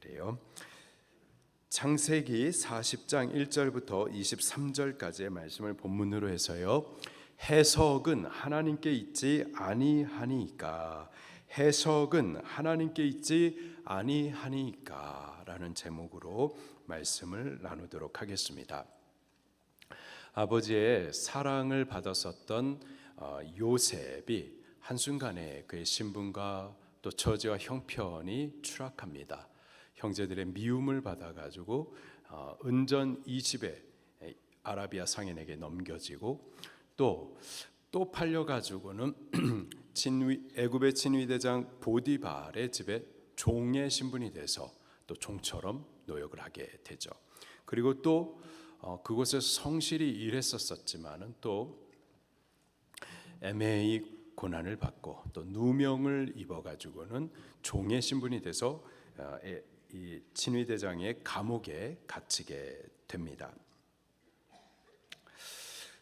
그래요. 창세기 40장 1절부터 23절까지의 말씀을 본문으로 해서요. 해석은 하나님께 있지 아니하니까, 해석은 하나님께 있지 아니하니까 라는 제목으로 말씀을 나누도록 하겠습니다. 아버지의 사랑을 받았었던 요셉이 한순간에 그의 신분과 또 처지와 형편이 추락합니다. 형제들의 미움을 받아가지고 은전 이집에 아라비아 상인에게 넘겨지고 또 팔려가지고는 애굽의 친위대장 보디발의 집에 종의 신분이 돼서 또 종처럼 노역을 하게 되죠. 그리고 또 그곳에서 성실히 일했었지만은 또 애매히 고난을 받고 또 누명을 입어가지고는 종의 신분이 돼서 이 친위대장의 감옥에 갇히게 됩니다.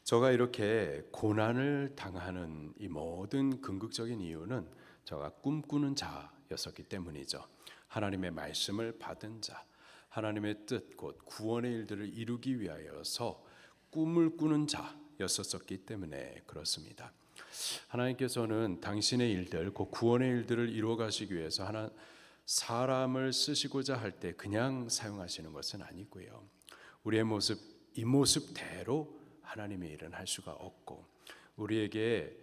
저가 이렇게 고난을 당하는 이 모든 궁극적인 이유는 저가 꿈꾸는 자였었기 때문이죠. 하나님의 말씀을 받은 자, 하나님의 뜻 곧 구원의 일들을 이루기 위하여서 꿈을 꾸는 자였었기 때문에 그렇습니다. 하나님께서는 당신의 일들, 곧 구원의 일들을 이루어 가시기 위해서 사람을 쓰시고자 할 때 그냥 사용하시는 것은 아니고요. 우리의 모습, 이 모습대로 하나님의 일은 할 수가 없고, 우리에게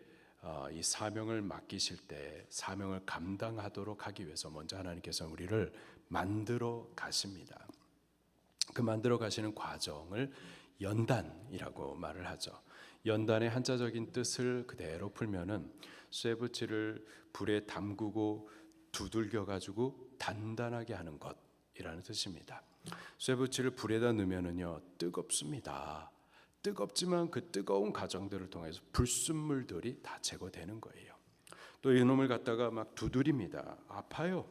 이 사명을 맡기실 때 사명을 감당하도록 하기 위해서 먼저 하나님께서 우리를 만들어 가십니다. 그 만들어 가시는 과정을 연단이라고 말을 하죠. 연단의 한자적인 뜻을 그대로 풀면은 쇠붙이를 불에 담그고 두들겨 가지고 단단하게 하는 것이라는 뜻입니다. 쇠붙이를 불에다 넣으면은요 뜨겁습니다. 뜨겁지만 그 뜨거운 과정들을 통해서 불순물들이 다 제거되는 거예요. 또 이놈을 갖다가 막 두드립니다. 아파요.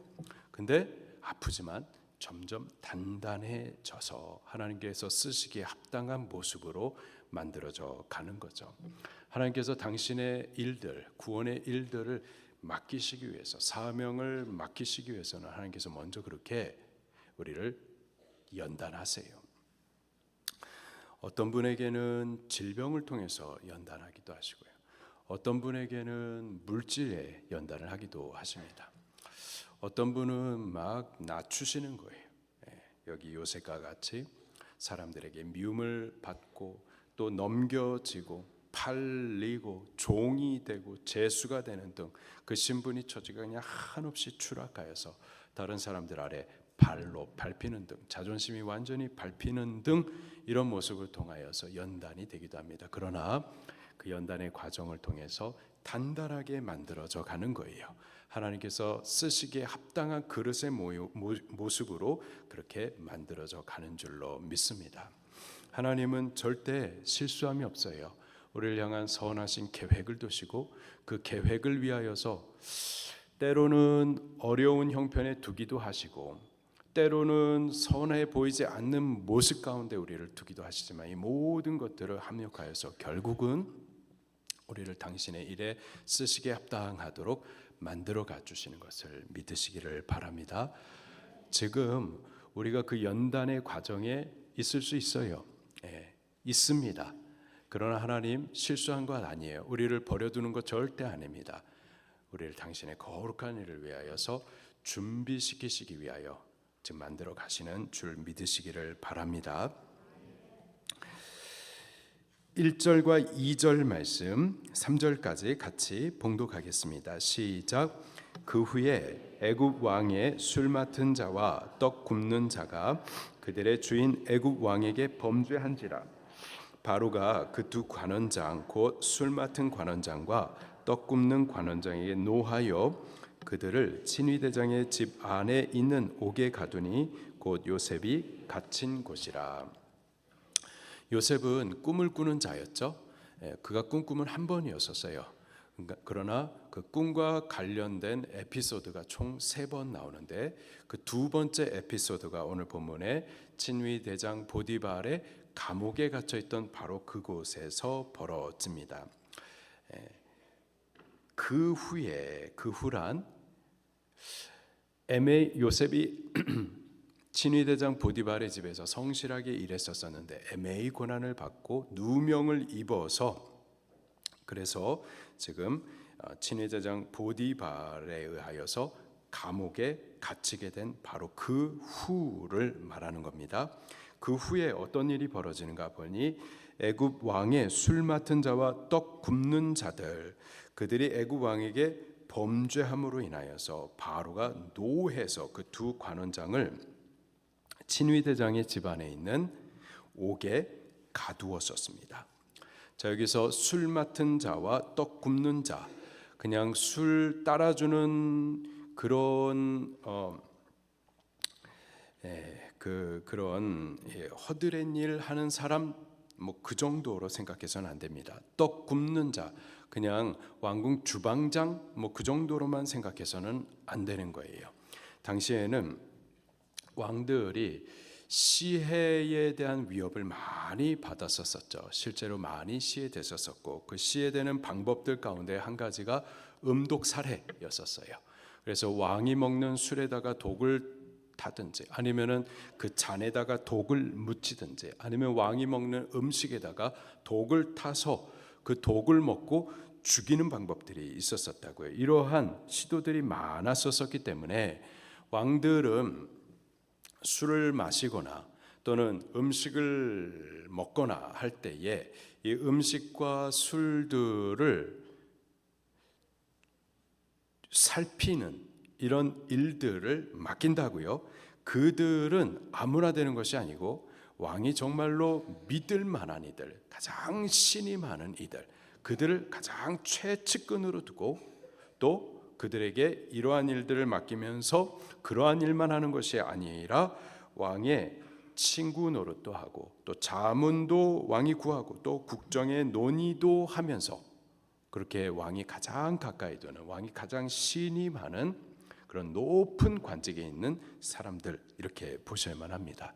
근데 아프지만 점점 단단해져서 하나님께서 쓰시기에 합당한 모습으로 만들어져 가는 거죠. 하나님께서 당신의 일들, 구원의 일들을 맡기시기 위해서, 사명을 맡기시기 위해서는 하나님께서 먼저 그렇게 우리를 연단하세요. 어떤 분에게는 질병을 통해서 연단하기도 하시고요. 어떤 분에게는 물질의 연단을 하기도 하십니다. 어떤 분은 막 낮추시는 거예요. 여기 요셉과 같이 사람들에게 미움을 받고 또 넘겨지고 팔리고 종이 되고 죄수가 되는 등 그 신분이 처지가 그냥 한없이 추락하여서 다른 사람들 아래 발로 밟히는 등, 자존심이 완전히 밟히는 등 이런 모습을 통하여서 연단이 되기도 합니다. 그러나 그 연단의 과정을 통해서 단단하게 만들어져 가는 거예요. 하나님께서 쓰시기에 합당한 그릇의 모습으로 그렇게 만들어져 가는 줄로 믿습니다. 하나님은 절대 실수함이 없어요. 우리를 향한 선하신 계획을 두시고 그 계획을 위하여서 때로는 어려운 형편에 두기도 하시고 때로는 선해 보이지 않는 모습 가운데 우리를 두기도 하시지만 이 모든 것들을 합력하여서 결국은 우리를 당신의 일에 쓰시기에 합당하도록 만들어 가주시는 것을 믿으시기를 바랍니다. 지금 우리가 그 연단의 과정에 있을 수 있어요. 있습니다. 그러나 하나님 실수한 것 아니에요. 우리를 버려두는 것 절대 아닙니다. 우리를 당신의 거룩한 일을 위하여서 준비시키시기 위하여 지금 만들어 가시는 줄 믿으시기를 바랍니다. 1절과 2절 말씀 3절까지 같이 봉독하겠습니다. 시작. 그 후에 애굽 왕의 술 맡은 자와 떡 굽는 자가 그들의 주인 애굽 왕에게 범죄한지라. 바로가 그 두 관원장 곧 술 맡은 관원장과 떡 굽는 관원장에게 노하여 그들을 친위대장의 집 안에 있는 옥에 가두니 곧 요셉이 갇힌 곳이라. 요셉은 꿈을 꾸는 자였죠. 그가 꿈꾸면 한 번이었었어요. 그러나 그 꿈과 관련된 에피소드가 총 3번 나오는데 그 두 번째 에피소드가 오늘 본문에 친위대장 보디발의 감옥에 갇혀 있던 바로 그곳에서 벌어집니다. 그 후란 요셉이 친위대장 보디발의 집에서 성실하게 일했었는데 애매히 고난을 받고 누명을 입어서, 그래서 지금 친위대장 보디발에 의하여서 감옥에 갇히게 된 바로 그 후를 말하는 겁니다. 그 후에 어떤 일이 벌어지는가 보니 애굽 왕의 술 맡은 자와 떡 굽는 자들, 그들이 애굽 왕에게 범죄함으로 인하여서 바로가 노해서 그 두 관원장을 친위대장의 집안에 있는 옥에 가두었었습니다. 자, 여기서 술 맡은 자와 떡 굽는 자, 그냥 술 따라주는 그런 허드렛 일 하는 사람, 뭐 그 정도로 생각해서는 안 됩니다. 떡 굽는 자, 그냥 왕궁 주방장, 뭐 그 정도로만 생각해서는 안 되는 거예요. 당시에는 왕들이 시해에 대한 위협을 많이 받았었죠. 실제로 많이 시해됐었고, 그 시해되는 방법들 가운데 한 가지가 음독살해였었어요. 그래서 왕이 먹는 술에다가 독을 타든지, 아니면은 그 잔에다가 독을 묻히든지, 아니면 왕이 먹는 음식에다가 독을 타서 그 독을 먹고 죽이는 방법들이 있었었다고요. 이러한 시도들이 많았었기 때문에 왕들은 술을 마시거나 또는 음식을 먹거나 할 때에 이 음식과 술들을 살피는 이런 일들을 맡긴다고요. 그들은 아무나 되는 것이 아니고 왕이 정말로 믿을 만한 이들, 가장 신이 많은 이들, 그들을 가장 최측근으로 두고 또 그들에게 이러한 일들을 맡기면서 그러한 일만 하는 것이 아니라 왕의 친구 노릇도 하고 또 자문도 왕이 구하고 또 국정의 논의도 하면서, 그렇게 왕이 가장 가까이 두는, 왕이 가장 신이 많은 그런 높은 관직에 있는 사람들, 이렇게 보셔야만 합니다.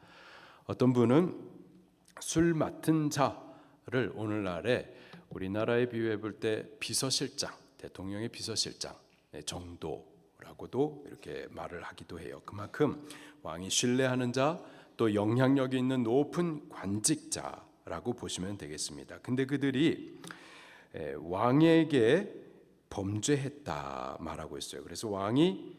어떤 분은 술 맡은 자를 오늘날에 우리나라에 비유해 볼 때 비서실장, 대통령의 비서실장 정도라고도 이렇게 말을 하기도 해요. 그만큼 왕이 신뢰하는 자, 또 영향력이 있는 높은 관직자라고 보시면 되겠습니다. 근데 그들이 왕에게 범죄했다 말하고 있어요. 그래서 왕이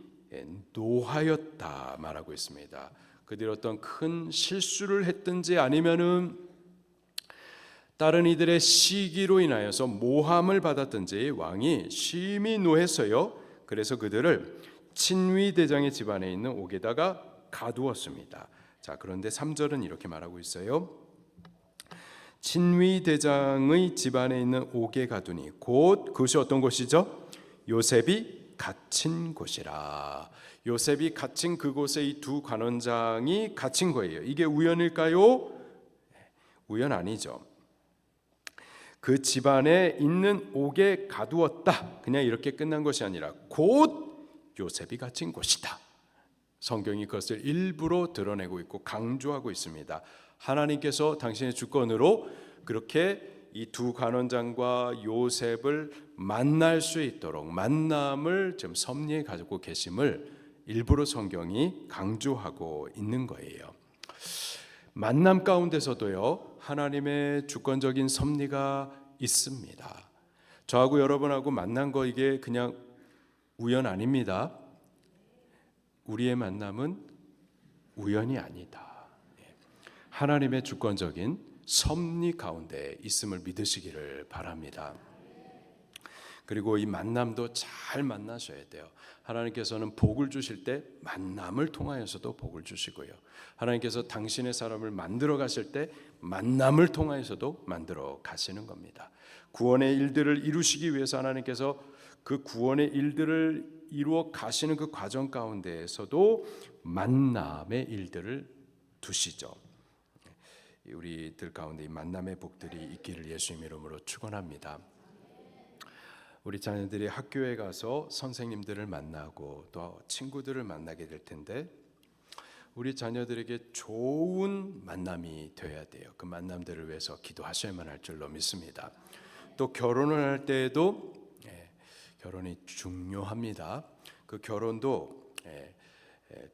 노하였다 말하고 있습니다. 그들이 어떤 큰 실수를 했든지 아니면은 다른 이들의 시기로 인하여서 모함을 받았든지 왕이 심히 노했어요. 그래서 그들을 친위대장의 집안에 있는 옥에다가 가두었습니다. 자, 그런데 3절은 이렇게 말하고 있어요. 친위대장의 집안에 있는 옥에 가두니 곧, 그것이 어떤 곳이죠? 요셉이 갇힌 곳이라. 요셉이 갇힌 그곳에 이 두 관원장이 갇힌 거예요. 이게 우연일까요? 우연 아니죠. 그 집안에 있는 옥에 가두었다, 그냥 이렇게 끝난 것이 아니라 곧 요셉이 갇힌 곳이다. 성경이 그것을 일부러 드러내고 있고 강조하고 있습니다. 하나님께서 당신의 주권으로 그렇게 이 두 관원장과 요셉을 만날 수 있도록 만남을 지금 섭리해 가지고 계심을 일부러 성경이 강조하고 있는 거예요. 만남 가운데서도요, 하나님의 주권적인 섭리가 있습니다. 저하고 여러분하고 만난 거 이게 그냥 우연 아닙니다. 우리의 만남은 우연이 아니다. 하나님의 주권적인 섭리 가운데 있음을 믿으시기를 바랍니다. 그리고 이 만남도 잘 만나셔야 돼요. 하나님께서는 복을 주실 때 만남을 통하여서도 복을 주시고요, 하나님께서 당신의 사람을 만들어 가실 때 만남을 통하여서도 만들어 가시는 겁니다. 구원의 일들을 이루시기 위해서 하나님께서 그 구원의 일들을 이루어 가시는 그 과정 가운데에서도 만남의 일들을 두시죠. 우리들 가운데 이 만남의 복들이 있기를 예수님 이름으로 축원합니다. 우리 자녀들이 학교에 가서 선생님들을 만나고 또 친구들을 만나게 될 텐데, 우리 자녀들에게 좋은 만남이 되어야 돼요. 그 만남들을 위해서 기도하셔야만 할 줄로 믿습니다. 또 결혼을 할 때에도 결혼이 중요합니다. 그 결혼도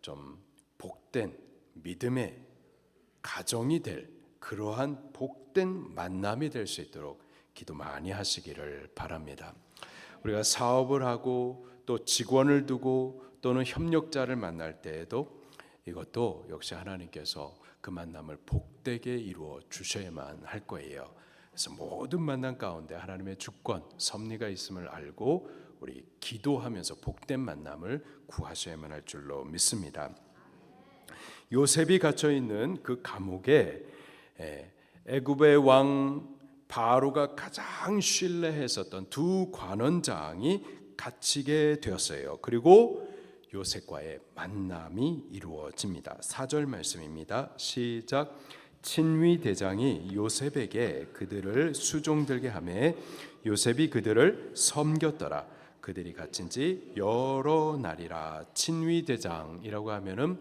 좀 복된 믿음의 가정이 될 그러한 복된 만남이 될 수 있도록 기도 많이 하시기를 바랍니다. 우리가 사업을 하고 또 직원을 두고 또는 협력자를 만날 때에도 이것도 역시 하나님께서 그 만남을 복되게 이루어 주셔야만 할 거예요. 그래서 모든 만남 가운데 하나님의 주권, 섭리가 있음을 알고 우리 기도하면서 복된 만남을 구하셔야만 할 줄로 믿습니다. 요셉이 갇혀 있는 그 감옥에 애굽의 왕 바로가 가장 신뢰했었던 두 관원장이 갇히게 되었어요. 그리고 요셉과의 만남이 이루어집니다. 4절 말씀입니다. 시작. 친위 대장이 요셉에게 그들을 수종들게 하매 요셉이 그들을 섬겼더라. 그들이 갇힌 지 여러 날이라. 친위 대장이라고 하면은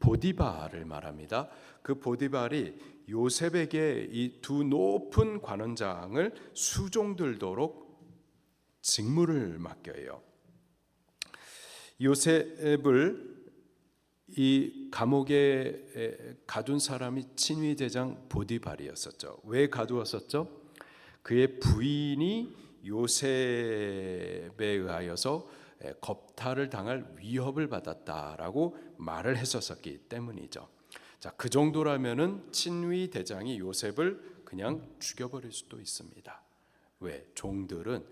보디발을 말합니다. 그 보디발이 요셉에게 이 두 높은 관원장을 수종들도록 직무를 맡겨요. 요셉을 이 감옥에 가둔 사람이 친위대장 보디발이었었죠. 왜 가두었었죠? 그의 부인이 요셉에 의하여서 겁탈을 당할 위협을 받았다라고 말을 했었기 때문이죠. 자, 그 정도라면은 친위 대장이 요셉을 그냥 죽여버릴 수도 있습니다. 왜? 종들은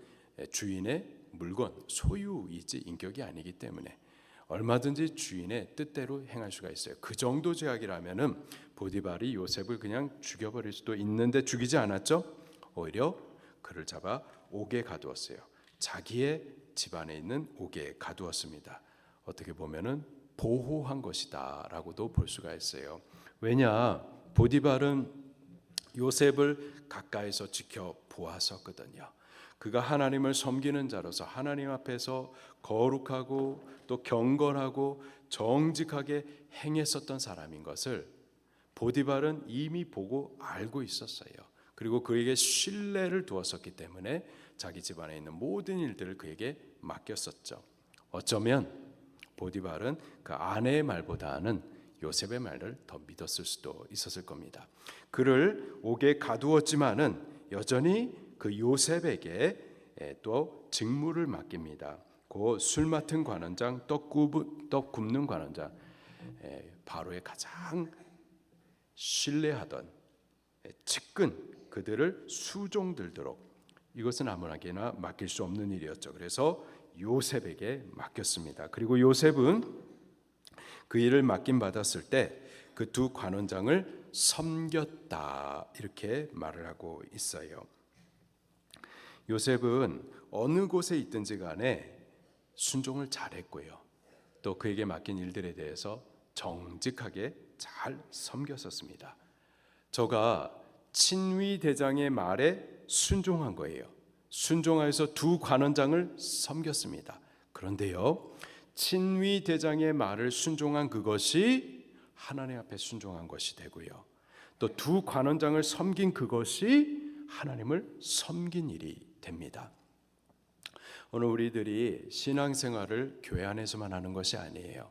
주인의 물건, 소유이지 인격이 아니기 때문에 얼마든지 주인의 뜻대로 행할 수가 있어요. 그 정도 죄악이라면은 보디발이 요셉을 그냥 죽여버릴 수도 있는데 죽이지 않았죠. 오히려 그를 잡아 옥에 가두었어요. 자기의 집안에 있는 옥에 가두었습니다. 어떻게 보면은 보호한 것이다라고도 볼 수가 있어요. 왜냐, 보디발은 요셉을 가까이서 지켜보았었거든요. 그가 하나님을 섬기는 자로서 하나님 앞에서 거룩하고 또 경건하고 정직하게 행했었던 사람인 것을 보디발은 이미 보고 알고 있었어요. 그리고 그에게 신뢰를 두었었기 때문에 자기 집안에 있는 모든 일들을 그에게 맡겼었죠. 어쩌면 보디발은 그 아내의 말보다는 요셉의 말을 더 믿었을 수도 있었을 겁니다. 그를 옥에 가두었지만은 여전히 그 요셉에게 또 직무를 맡깁니다. 그 술 맡은 관원장, 떡 굽는 관원장, 바로의 가장 신뢰하던 측근 그들을 수종들도록, 이것은 아무나게나 맡길 수 없는 일이었죠. 그래서 요셉에게 맡겼습니다. 그리고 요셉은 그 일을 맡김 받았을 때 그 두 관원장을 섬겼다 이렇게 말을 하고 있어요. 요셉은 어느 곳에 있든지 간에 순종을 잘했고요. 또 그에게 맡긴 일들에 대해서 정직하게 잘 섬겼었습니다. 저가 친위 대장의 말에 순종한 거예요. 순종하여서 두 관원장을 섬겼습니다. 그런데요, 친위 대장의 말을 순종한 그것이 하나님 앞에 순종한 것이 되고요, 또 두 관원장을 섬긴 그것이 하나님을 섬긴 일이 됩니다. 오늘 우리들이 신앙생활을 교회 안에서만 하는 것이 아니에요.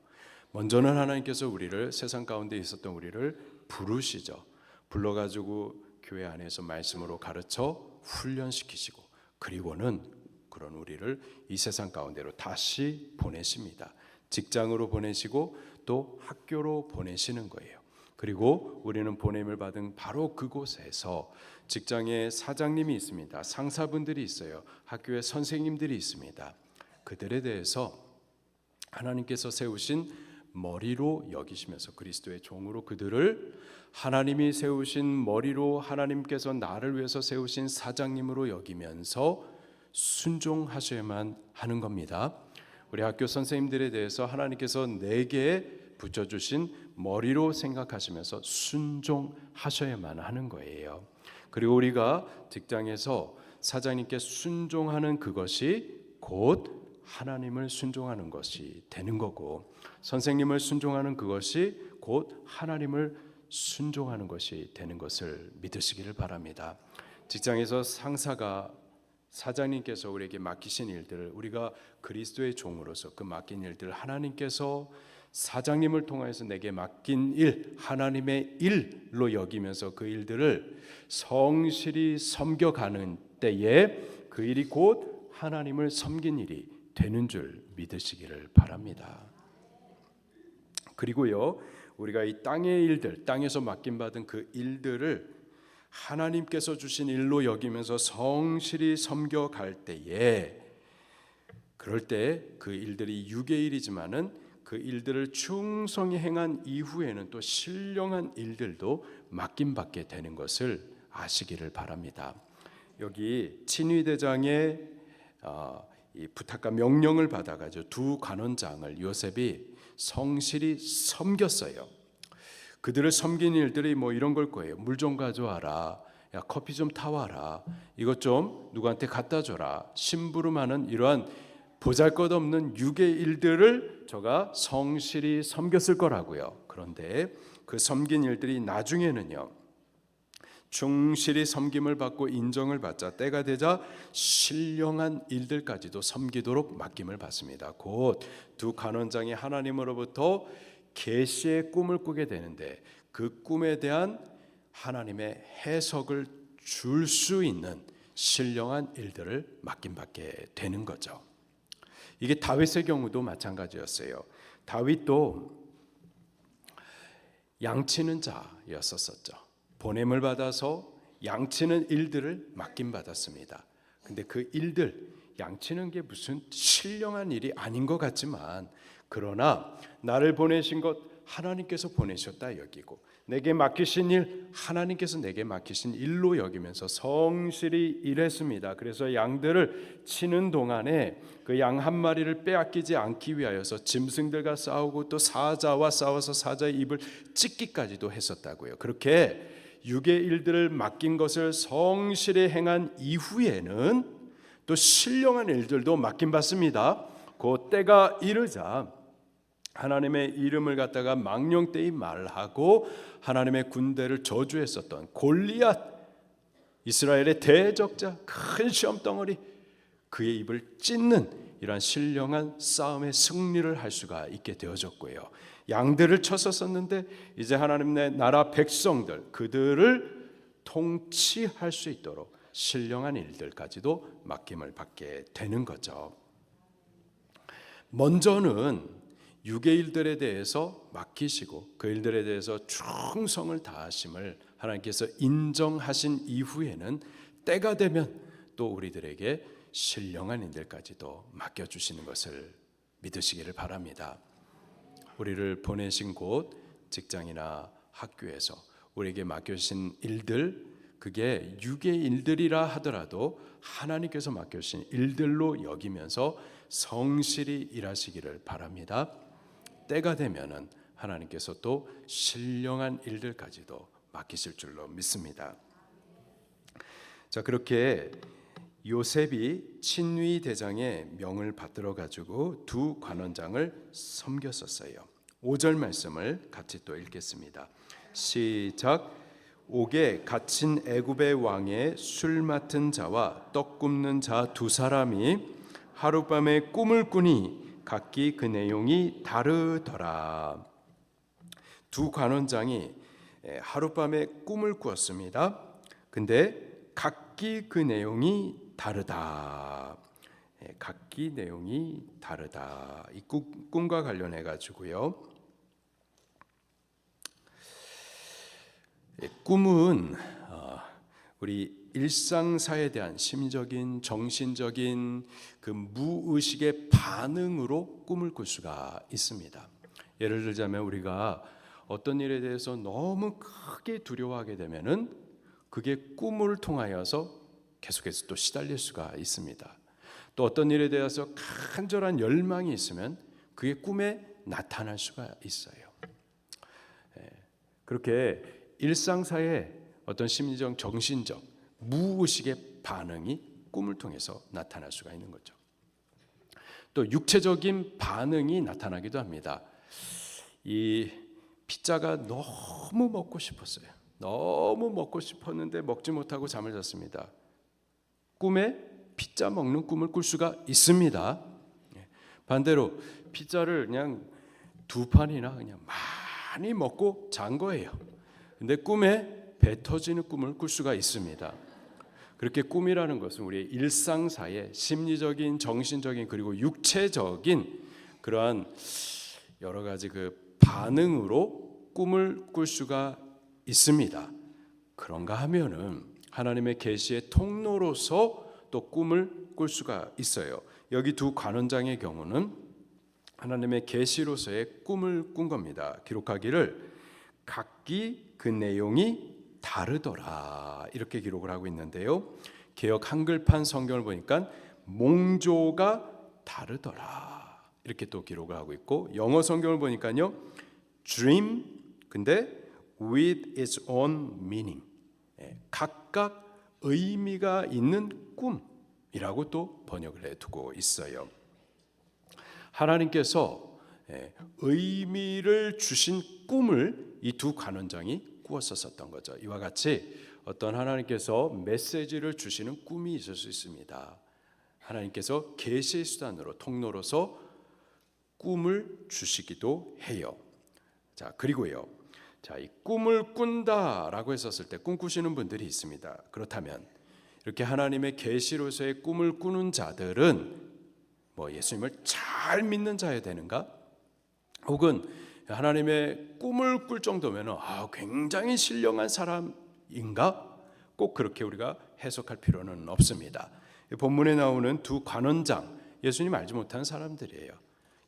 먼저는 하나님께서 우리를, 세상 가운데 있었던 우리를 부르시죠. 불러가지고 교회 안에서 말씀으로 가르쳐 훈련시키시고, 그리고는 그런 우리를 이 세상 가운데로 다시 보내십니다. 직장으로 보내시고 또 학교로 보내시는 거예요. 그리고 우리는 보냄을 받은 바로 그곳에서 직장에 사장님이 있습니다. 상사분들이 있어요. 학교에 선생님들이 있습니다. 그들에 대해서 하나님께서 세우신 머리로 여기시면서 그리스도의 종으로 그들을 하나님이 세우신 머리로, 하나님께서 나를 위해서 세우신 사장님으로 여기면서 순종하셔야만 하는 겁니다. 우리 학교 선생님들에 대해서 하나님께서 내게 붙여주신 머리로 생각하시면서 순종하셔야만 하는 거예요. 그리고 우리가 직장에서 사장님께 순종하는 그것이 곧 하나님을 순종하는 것이 되는 거고, 선생님을 순종하는 그것이 곧 하나님을 순종하는 것이 되는 것을 믿으시기를 바랍니다. 직장에서 상사가, 사장님께서 우리에게 맡기신 일들을 우리가 그리스도의 종으로서 그 맡긴 일들을 하나님께서 사장님을 통해서 내게 맡긴 일, 하나님의 일로 여기면서 그 일들을 성실히 섬겨가는 때에 그 일이 곧 하나님을 섬긴 일이 되는 줄 믿으시기를 바랍니다. 그리고요, 우리가 이 땅의 일들, 땅에서 맡김받은 그 일들을 하나님께서 주신 일로 여기면서 성실히 섬겨갈 때에, 그럴 때 그 일들이 육의 일이지만은 그 일들을 충성히 행한 이후에는 또 신령한 일들도 맡김받게 되는 것을 아시기를 바랍니다. 여기 친위대장의 이 부탁과 명령을 받아가지고 두 관원장을 요셉이 성실히 섬겼어요. 그들을 섬긴 일들이 뭐 이런 걸 거예요. 물 좀 가져와라. 야, 커피 좀 타와라. 이것 좀 누구한테 갖다 줘라. 심부름하는 이러한 보잘것없는 육의 일들을 저가 성실히 섬겼을 거라고요. 그런데 그 섬긴 일들이 나중에는요, 충실히 섬김을 받고 인정을 받자 때가 되자 신령한 일들까지도 섬기도록 맡김을 받습니다. 곧 두 간원장이 하나님으로부터 계시의 꿈을 꾸게 되는데 그 꿈에 대한 하나님의 해석을 줄 수 있는 신령한 일들을 맡김받게 되는 거죠. 이게 다윗의 경우도 마찬가지였어요. 다윗도 양치는 자였었죠. 보냄을 받아서 양치는 일들을 맡김받았습니다. 근데 그 일들, 양치는 게 무슨 신령한 일이 아닌 것 같지만, 그러나 나를 보내신 것 하나님께서 보내셨다 여기고, 내게 맡기신 일 하나님께서 내게 맡기신 일로 여기면서 성실히 일했습니다. 그래서 양들을 치는 동안에 그 양 한 마리를 빼앗기지 않기 위하여서 짐승들과 싸우고 또 사자와 싸워서 사자의 입을 찢기까지도 했었다고요. 그렇게 육의 일들을 맡긴 것을 성실히 행한 이후에는 또 신령한 일들도 맡김받습니다. 그 때가 이르자 하나님의 이름을 갖다가 망령되이 말하고 하나님의 군대를 저주했었던 골리앗, 이스라엘의 대적자, 큰 시험덩어리, 그의 입을 찢는 이러한 신령한 싸움의 승리를 할 수가 있게 되어졌고요. 양들을 쳤었었는데 이제 하나님의 나라 백성들, 그들을 통치할 수 있도록 신령한 일들까지도 맡김을 받게 되는 거죠. 먼저는 육의 일들에 대해서 맡기시고 그 일들에 대해서 충성을 다하심을 하나님께서 인정하신 이후에는 때가 되면 또 우리들에게 신령한 일들까지도 맡겨주시는 것을 믿으시기를 바랍니다. 우리를 보내신 곳, 직장이나 학교에서 우리에게 맡겨주신 일들, 그게 육의 일들이라 하더라도 하나님께서 맡겨주신 일들로 여기면서 성실히 일하시기를 바랍니다. 때가 되면은 하나님께서 또 신령한 일들까지도 맡기실 줄로 믿습니다. 자, 그렇게 요셉이 친위 대장의 명을 받들어 가지고 두 관원장을 섬겼었어요. 5절 말씀을 같이 또 읽겠습니다. 시작. 옥에 갇힌 애굽의 왕의 술 맡은 자와 떡 굽는 자 두 사람이 하룻밤에 꿈을 꾸니 각기 그 내용이 다르더라. 두 관원장이 하룻밤에 꿈을 꾸었습니다. 근데 각기 그 내용이 다르다. 각기 내용이 다르다. 이 꿈과 관련해 가지고요. 꿈은 우리 일상사에 대한 심적인, 정신적인 그 무의식의 반응으로 꿈을 꿀 수가 있습니다. 예를 들자면 우리가 어떤 일에 대해서 너무 크게 두려워하게 되면은 그게 꿈을 통하여서 계속해서 또 시달릴 수가 있습니다. 또 어떤 일에 대해서 간절한 열망이 있으면 그게 꿈에 나타날 수가 있어요. 그렇게 일상사의 어떤 심리적, 정신적, 무의식의 반응이 꿈을 통해서 나타날 수가 있는 거죠. 또 육체적인 반응이 나타나기도 합니다. 이 피자가 너무 먹고 싶었어요. 너무 먹고 싶었는데 먹지 못하고 잠을 잤습니다. 꿈에 피자 먹는 꿈을 꿀 수가 있습니다. 반대로 피자를 그냥 두 판이나 그냥 많이 먹고 잔 거예요. 근데 꿈에 배 터지는 꿈을 꿀 수가 있습니다. 그렇게 꿈이라는 것은 우리의 일상사의 심리적인, 정신적인 그리고 육체적인 그러한 여러 가지 그 반응으로 꿈을 꿀 수가 있습니다. 그런가 하면은 하나님의 계시의 통로로서 또 꿈을 꿀 수가 있어요. 여기 두 관원장의 경우는 하나님의 계시로서의 꿈을 꾼 겁니다. 기록하기를 각기 그 내용이 다르더라 이렇게 기록을 하고 있는데요. 개역 한글판 성경을 보니까 몽조가 다르더라 이렇게 또 기록을 하고 있고, 영어 성경을 보니까요 dream 근데 with its own meaning, 각각 의미가 있는 꿈이라고 또 번역을 해두고 있어요. 하나님께서 의미를 주신 꿈을 이 두 관원장이 꾸었었던 거죠. 이와 같이 어떤 하나님께서 메시지를 주시는 꿈이 있을 수 있습니다. 하나님께서 계시의 수단으로 통로로서 꿈을 주시기도 해요. 자, 그리고요. 자, 이 꿈을 꾼다라고 했었을 때 꿈꾸시는 분들이 있습니다. 그렇다면 이렇게 하나님의 계시로서의 꿈을 꾸는 자들은 뭐 예수님을 잘 믿는 자야 되는가? 혹은 하나님의 꿈을 꿀 정도면 굉장히 신령한 사람인가? 꼭 그렇게 우리가 해석할 필요는 없습니다. 본문에 나오는 두 관원장, 예수님 알지 못하는 사람들이에요.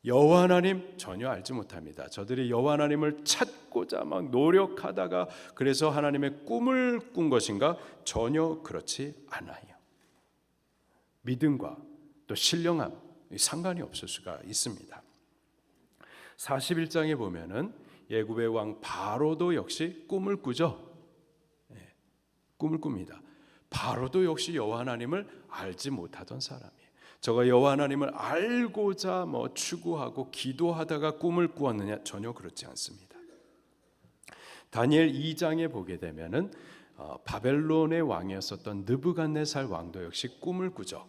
여호와 하나님 전혀 알지 못합니다. 저들이 여호와 하나님을 찾고자 막 노력하다가 그래서 하나님의 꿈을 꾼 것인가? 전혀 그렇지 않아요. 믿음과 또 신령함 상관이 없을 수가 있습니다. 41장에 보면은 예굽의 왕 바로도 역시 꿈을 꾸죠. 꿈을 꿉니다. 바로도 역시 여호와 하나님을 알지 못하던 사람이에요. 저가 여호와 하나님을 알고자 추구하고 기도하다가 꿈을 꾸었느냐? 전혀 그렇지 않습니다. 다니엘 2장에 보게 되면은 바벨론의 왕이었었던 느부갓네살 왕도 역시 꿈을 꾸죠.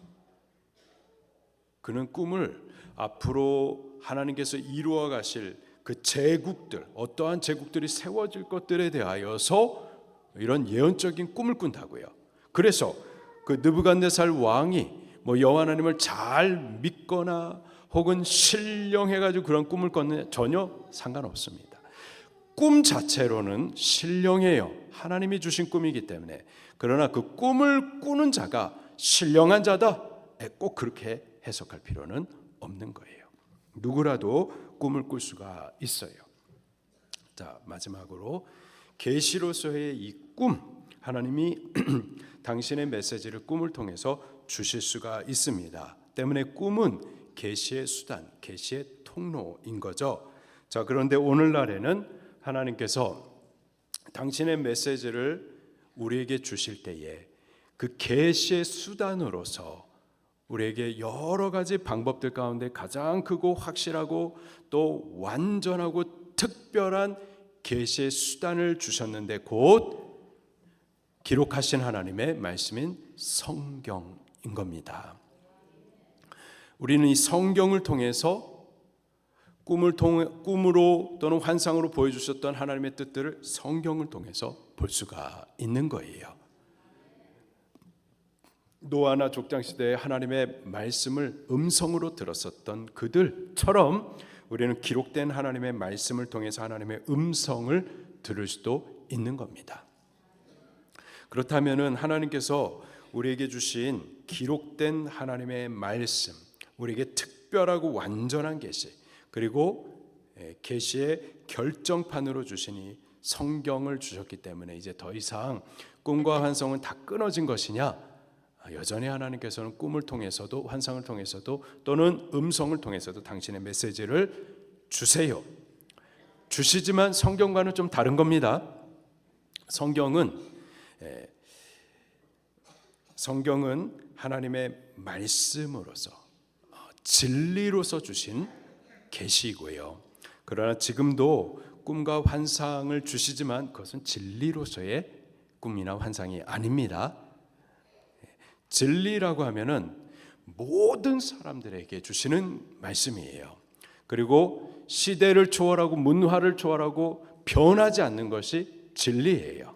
그는 꿈을 앞으로 하나님께서 이루어 가실 그 제국들, 어떠한 제국들이 세워질 것들에 대하여서 이런 예언적인 꿈을 꾼다고요. 그래서 그 느부갓네살 왕이 여호와 하나님을 잘 믿거나 혹은 신령해가지고 그런 꿈을 꿨느냐? 전혀 상관없습니다. 꿈 자체로는 신령해요. 하나님이 주신 꿈이기 때문에. 그러나 그 꿈을 꾸는 자가 신령한 자다, 꼭 그렇게 해석할 필요는 없는 거예요. 누구라도 꿈을 꿀 수가 있어요. 자, 마지막으로 계시로서의 이 꿈, 하나님이 당신의 메시지를 꿈을 통해서 주실 수가 있습니다. 때문에 꿈은 계시의 수단, 계시의 통로인 거죠. 자, 그런데 오늘날에는 하나님께서 당신의 메시지를 우리에게 주실 때에 그 계시의 수단으로서 우리에게 여러 가지 방법들 가운데 가장 크고 확실하고 또 완전하고 특별한 계시의 수단을 주셨는데 곧 기록하신 하나님의 말씀인 성경인 겁니다. 우리는 이 성경을 통해서 꿈으로 또는 환상으로 보여주셨던 하나님의 뜻들을 성경을 통해서 볼 수가 있는 거예요. 노아나 족장시대에 하나님의 말씀을 음성으로 들었었던 그들처럼 우리는 기록된 하나님의 말씀을 통해서 하나님의 음성을 들을 수도 있는 겁니다. 그렇다면 하나님께서 우리에게 주신 기록된 하나님의 말씀, 우리에게 특별하고 완전한 계시, 그리고 계시의 결정판으로 주신 이 성경을 주셨기 때문에 이제 더 이상 꿈과 환상은 다 끊어진 것이냐? 여전히 하나님께서는 꿈을 통해서도 환상을 통해서도 또는 음성을 통해서도 당신의 메시지를 주세요. 주시지만 성경과는 좀 다른 겁니다. 성경은 하나님의 말씀으로서 진리로서 주신 계시이고요. 그러나 지금도 꿈과 환상을 주시지만 그것은 진리로서의 꿈이나 환상이 아닙니다. 진리라고 하면은 모든 사람들에게 주시는 말씀이에요. 그리고 시대를 초월하고 문화를 초월하고 변하지 않는 것이 진리예요.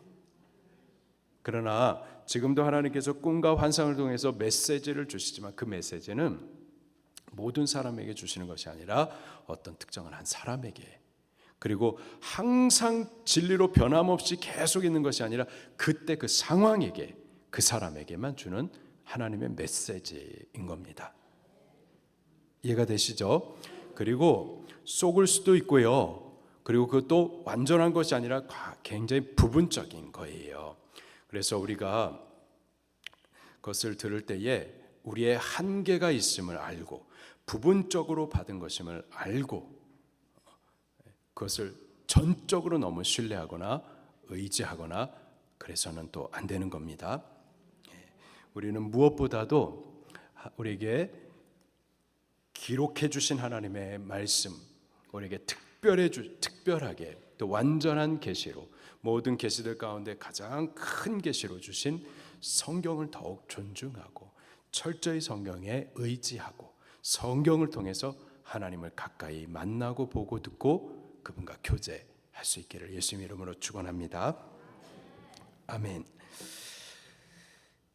그러나 지금도 하나님께서 꿈과 환상을 통해서 메시지를 주시지만 그 메시지는 모든 사람에게 주시는 것이 아니라 어떤 특정한 한 사람에게, 그리고 항상 진리로 변함없이 계속 있는 것이 아니라 그때 그 상황에게, 그 사람에게만 주는 하나님의 메시지인 겁니다. 이해가 되시죠? 그리고 속을 수도 있고요. 그리고 그것도 완전한 것이 아니라 굉장히 부분적인 거예요. 그래서 우리가 그것을 들을 때에 우리의 한계가 있음을 알고 부분적으로 받은 것임을 알고 그것을 전적으로 너무 신뢰하거나 의지하거나 그래서는 또 안 되는 겁니다. 우리는 무엇보다도 우리에게 기록해 주신 하나님의 말씀, 우리에게 특별하게 또 완전한 계시로, 모든 계시들 가운데 가장 큰 계시로 주신 성경을 더욱 존중하고 철저히 성경에 의지하고 성경을 통해서 하나님을 가까이 만나고 보고 듣고 그분과 교제할 수 있기를 예수님 이름으로 축원합니다. 아멘.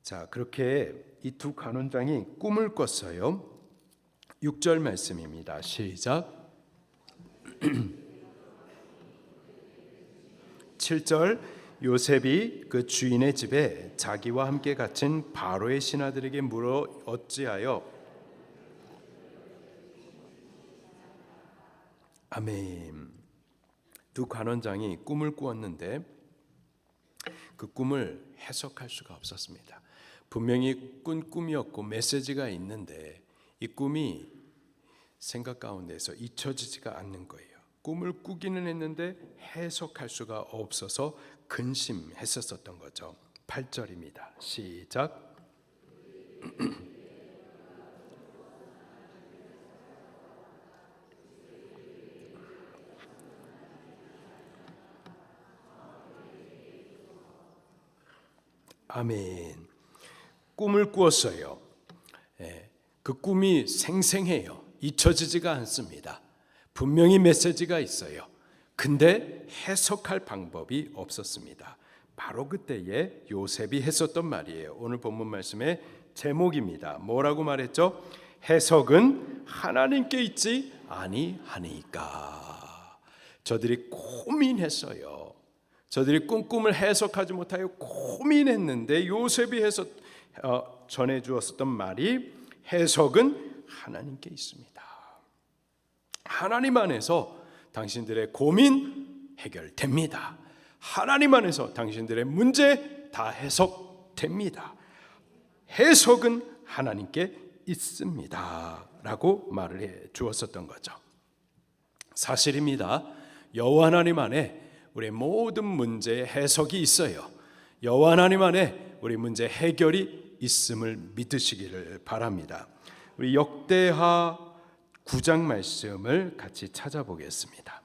자, 그렇게 이 두 간원장이 꿈을 꿨어요. 6절 말씀입니다. 시작. 7절 요셉이 그 주인의 집에 자기와 함께 갇힌 바로의 신하들에게 물어 어찌하여 아멘. 두 간원장이 꿈을 꾸었는데 그 꿈을 해석할 수가 없었습니다. 분명히 꾼 꿈이었고 메시지가 있는데 이 꿈이 생각 가운데서 잊혀지지가 않는 거예요. 꿈을 꾸기는 했는데 해석할 수가 없어서 근심했었던 거죠. 8절입니다. 시작. 아멘. 꿈을 꾸었어요. 그 꿈이 생생해요. 잊혀지지가 않습니다. 분명히 메시지가 있어요. 근데 해석할 방법이 없었습니다. 바로 그때에 요셉이 했었던 말이에요. 오늘 본문 말씀의 제목입니다. 뭐라고 말했죠? 해석은 하나님께 있지 아니하니까. 저들이 고민했어요. 저들이 꿈을 해석하지 못하여 고민했는데 요셉이 전해 주었었던 말이 해석은 하나님께 있습니다. 하나님 안에서 당신들의 고민 해결됩니다. 하나님 안에서 당신들의 문제 다 해석됩니다. 해석은 하나님께 있습니다. 라고 말을 해 주었었던 거죠. 사실입니다. 여호와 하나님 안에 우리의 모든 문제의 해석이 있어요. 여호와 하나님 안에 우리 문제 해결이 있음을 믿으시기를 바랍니다. 우리 역대하 9장 말씀을 같이 찾아보겠습니다.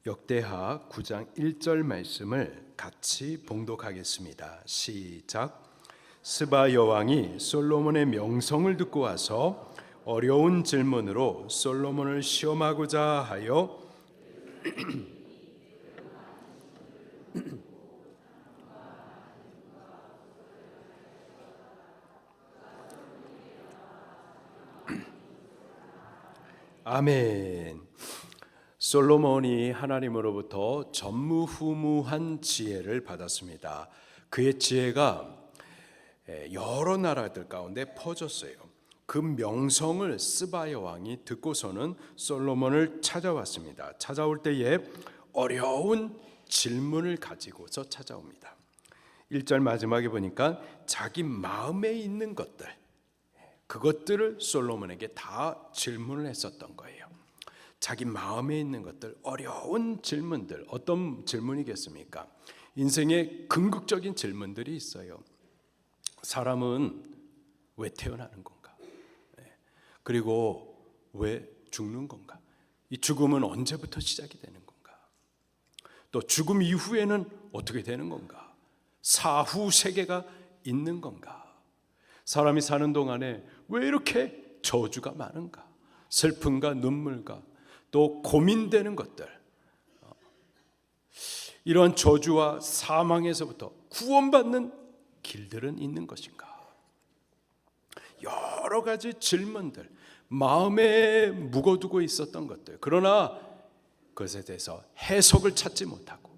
역대하 9장 1절 말씀을 같이 봉독하겠습니다. 시작. 스바 여왕이 솔로몬의 명성을 듣고 와서 어려운 질문으로 솔로몬을 시험하고자 하여 아멘. 솔로몬이 하나님으로부터 전무후무한 지혜를 받았습니다. 그의 지혜가 여러 나라들 가운데 퍼졌어요. 그 명성을 스바 여왕이 듣고서는 솔로몬을 찾아왔습니다. 찾아올 때에 어려운 질문을 가지고서 찾아옵니다. 1절 마지막에 보니까 자기 마음에 있는 것들, 그것들을 솔로몬에게 다 질문을 했었던 거예요. 자기 마음에 있는 것들, 어려운 질문들. 어떤 질문이겠습니까? 인생의 궁극적인 질문들이 있어요. 사람은 왜 태어나는 건가? 그리고 왜 죽는 건가? 이 죽음은 언제부터 시작이 되는 건가? 또 죽음 이후에는 어떻게 되는 건가? 사후 세계가 있는 건가? 사람이 사는 동안에 왜 이렇게 저주가 많은가? 슬픔과 눈물과 또 고민되는 것들, 이러한 저주와 사망에서부터 구원받는 길들은 있는 것인가? 여러 가지 질문들, 마음에 묵어두고 있었던 것들, 그러나 그것에 대해서 해석을 찾지 못하고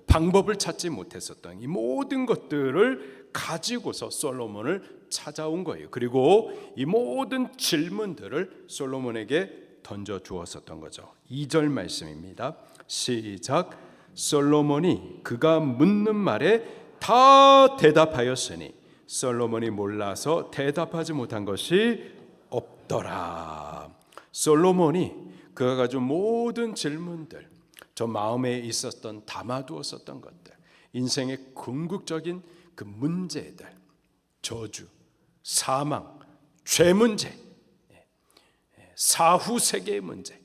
방법을 찾지 못했었던 이 모든 것들을 가지고서 솔로몬을 찾아온 거예요. 그리고 이 모든 질문들을 솔로몬에게 던져 주었었던 거죠. 2절 말씀입니다. 시작. 솔로몬이 그가 묻는 말에 다 대답하였으니 솔로몬이 몰라서 대답하지 못한 것이 없더라. 솔로몬이 그가 가진 모든 질문들, 저 마음에 있었던 담아두었었던 것들, 인생의 궁극적인 그 문제들, 저주, 사망, 죄 문제, 사후 세계의 문제,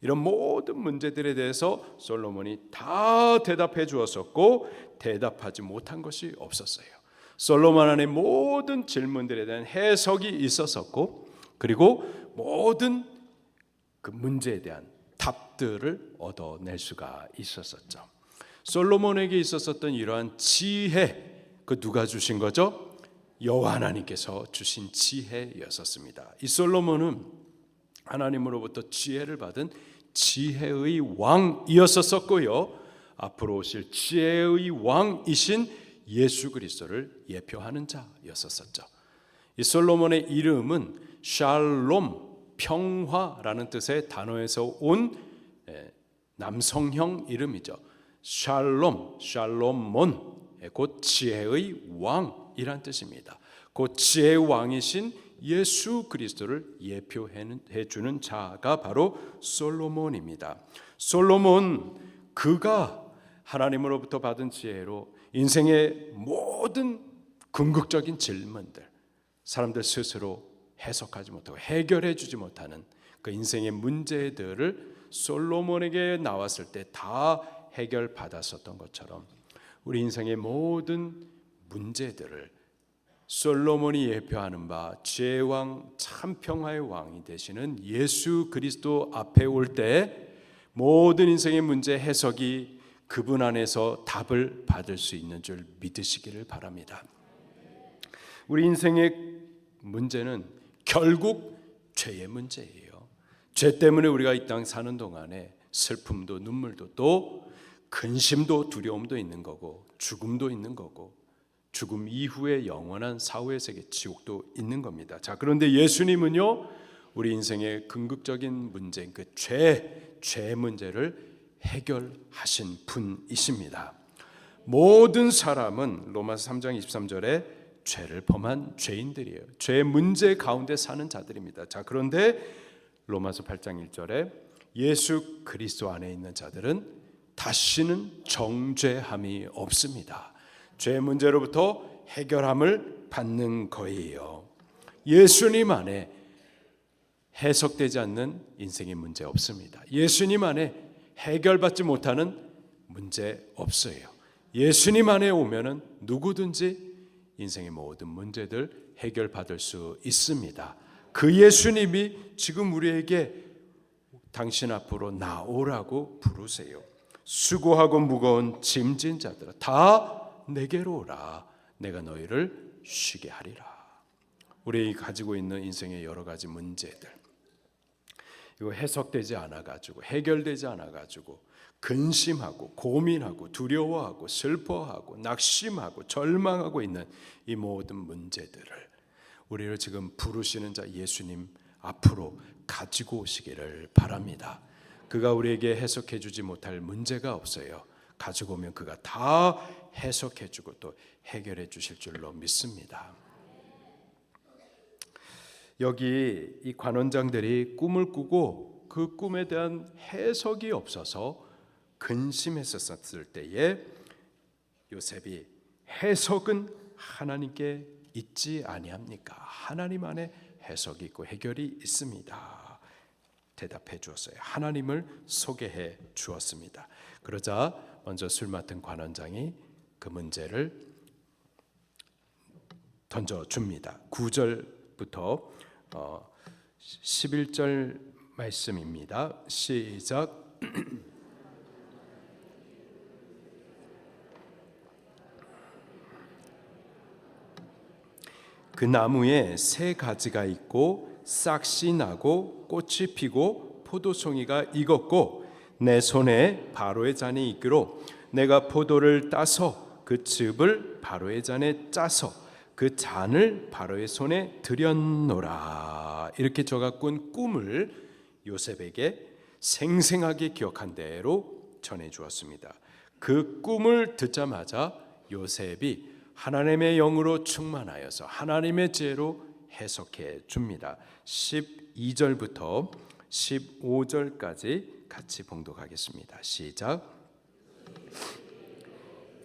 이런 모든 문제들에 대해서 솔로몬이 다 대답해 주었었고 대답하지 못한 것이 없었어요. 솔로몬 안에 모든 질문들에 대한 해석이 있었었고, 그리고 모든 그 문제에 대한 답들을 얻어낼 수가 있었었죠. 솔로몬에게 있었었던 이러한 지혜, 그 누가 주신 거죠? 여호와 하나님께서 주신 지혜였었습니다. 이 솔로몬은 하나님으로부터 지혜를 받은 지혜의 왕이었었고요, 앞으로 오실 지혜의 왕이신 예수 그리스도를 예표하는 자였었죠. 이 솔로몬의 이름은 샬롬, 평화라는 뜻의 단어에서 온 남성형 이름이죠. 샬롬, 샬롬몬, 곧 지혜의 왕이란 뜻입니다. 곧 지혜의 왕이신 예수 그리스도를 예표해 주는 자가 바로 솔로몬입니다. 솔로몬, 그가 하나님으로부터 받은 지혜로 인생의 모든 궁극적인 질문들, 사람들 스스로 해석하지 못하고 해결해 주지 못하는 그 인생의 문제들을 솔로몬에게 나왔을 때 다 해결받았었던 것처럼 우리 인생의 모든 문제들을 솔로몬이 예표하는 바 지혜왕, 참 평화의 왕이 되시는 예수 그리스도 앞에 올 때 모든 인생의 문제 해석이 그분 안에서 답을 받을 수 있는 줄 믿으시기를 바랍니다. 우리 인생의 문제는 결국 죄의 문제예요. 죄 때문에 우리가 이 땅 사는 동안에 슬픔도 눈물도 또 근심도 두려움도 있는 거고, 죽음도 있는 거고, 죽음 이후의 영원한 사후의 세계 지옥도 있는 겁니다. 자, 그런데 예수님은요, 우리 인생의 궁극적인 문제인 그 죄 문제를 해결하신 분이십니다. 모든 사람은 로마서 3장 23절에 죄를 범한 죄인들이에요. 죄의 문제 가운데 사는 자들입니다. 자, 그런데 로마서 8장 1절에 예수 그리스도 안에 있는 자들은 다시는 정죄함이 없습니다. 죄 문제로부터 해결함을 받는 거예요. 예수님 안에 해석되지 않는 인생의 문제 없습니다. 예수님 안에 해결받지 못하는 문제 없어요. 예수님 안에 오면은 누구든지 인생의 모든 문제들 해결받을 수 있습니다. 그 예수님이 지금 우리에게 당신 앞으로 나오라고 부르세요. 수고하고 무거운 짐진 자들아 다 내게로 오라. 내가 너희를 쉬게 하리라. 우리 가지고 있는 인생의 여러 가지 문제들, 이거 해석되지 않아가지고 해결되지 않아가지고 근심하고 고민하고 두려워하고 슬퍼하고 낙심하고 절망하고 있는 이 모든 문제들을 우리를 지금 부르시는 자 예수님 앞으로 가지고 오시기를 바랍니다. 그가 우리에게 해석해 주지 못할 문제가 없어요. 가지고 오면 그가 다 해석해 주고 또 해결해 주실 줄로 믿습니다. 여기 이 관원장들이 꿈을 꾸고 그 꿈에 대한 해석이 없어서 근심했었을 때에 요셉이 해석은 하나님께 있지 아니합니까? 하나님 안에 해석이 있고 해결이 있습니다. 대답해 주었어요. 하나님을 소개해 주었습니다. 그러자 먼저 술 맡은 관원장이 그 문제를 던져줍니다. 9절부터 11절 말씀입니다. 시작. 그 나무에 새 가지가 있고 싹이 나고 꽃이 피고 포도송이가 익었고 내 손에 바로의 잔이 있기로 내가 포도를 따서 그 즙을 바로의 잔에 짜서 그 잔을 바로의 손에 들였노라. 이렇게 저가꾼 꿈을 요셉에게 생생하게 기억한 대로 전해 주었습니다. 그 꿈을 듣자마자 요셉이 하나님의 영으로 충만하여서 하나님의 지혜로 해석해 줍니다. 12절부터 15절까지 같이 봉독하겠습니다. 시작.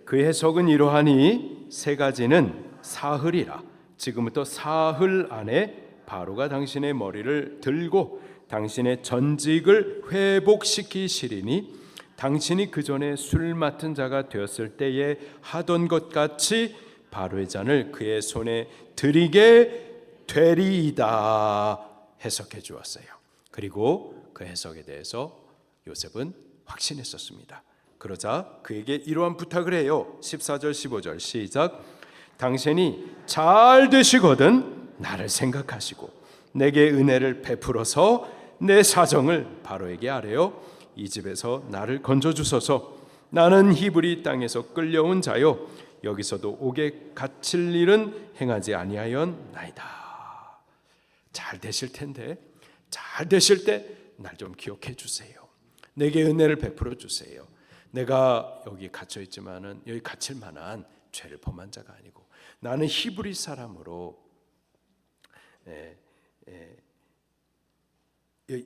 그 해석은 이러하니 세 가지는 사흘이라. 지금부터 사흘 안에 바로가 당신의 머리를 들고 당신의 전직을 회복시키시리니 당신이 그 전에 술 맡은 자가 되었을 때에 하던 것 같이 바로의 잔을 그의 손에 드리게 되리이다. 해석해 주었어요. 그리고 그 해석에 대해서 요셉은 확신했었습니다. 그러자 그에게 이러한 부탁을 해요. 14절 15절 시작. 당신이 잘 되시거든 나를 생각하시고 내게 은혜를 베풀어서 내 사정을 바로에게 아뢰어 이 집에서 나를 건져주소서. 나는 히브리 땅에서 끌려온 자요 여기서도 옥에 갇힐 일은 행하지 아니하였나이다. 잘 되실 텐데 잘 되실 때 날 좀 기억해 주세요. 내게 은혜를 베풀어 주세요. 내가 여기 갇혀 있지만은 여기 갇힐 만한 죄를 범한 자가 아니고 나는 히브리 사람으로